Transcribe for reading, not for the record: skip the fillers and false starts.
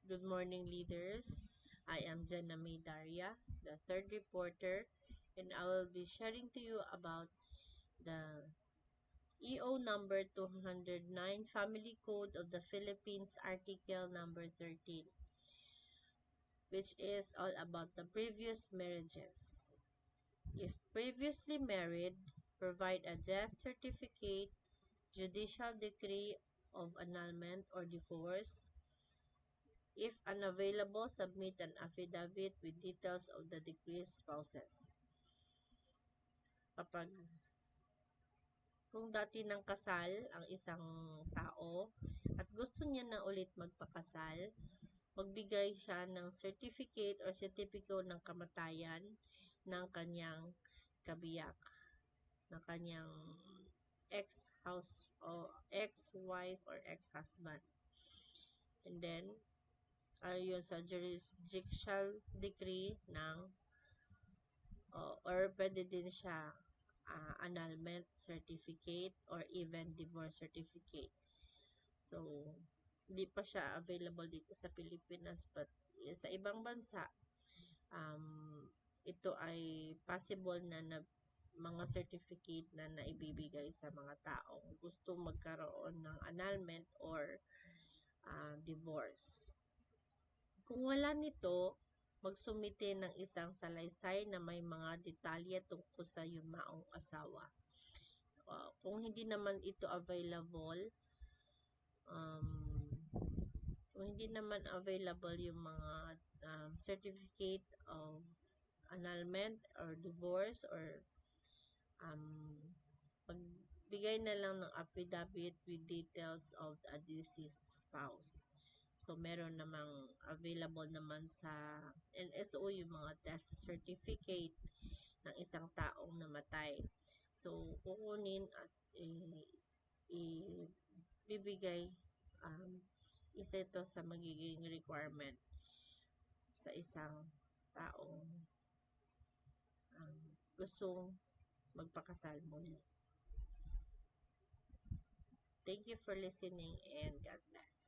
Good morning, leaders. I am Jenna May Daria, the third reporter, and I will be sharing to you about the EO number 209 Family Code of the Philippines, Article number 13, which is all about the previous marriages. If previously married, provide a death certificate, judicial decree of annulment or divorce. If unavailable, submit an affidavit with details of the deceased spouses. Kapag kung dati ng kasal ang isang tao at gusto niya na ulit magpakasal, magbigay siya ng certificate or sertipiko ng kamatayan ng kanyang kabiyak, ng kanyang ex-house o ex-wife or ex-husband. And then, ayon sa jurisdictional decree ng or pwede din siya annulment certificate or even divorce certificate. So, hindi pa siya available dito sa Pilipinas but sa ibang bansa, ito ay possible na mga certificate na naibibigay sa mga taong gusto magkaroon ng annulment or divorce. Kung wala nito, magsumite ng isang salaysay na may mga detalye tungkol sa yumaong asawa. Kung hindi naman ito available, yung mga certificate of annulment or divorce or pagbigay na lang ng affidavit with details of the deceased spouse. So, meron namang available naman sa NSO yung mga death certificate ng isang taong namatay. So, kukunin at ibibigay, isa ito sa magiging requirement sa isang taong gustong magpakasal muli. Thank you for listening and God bless.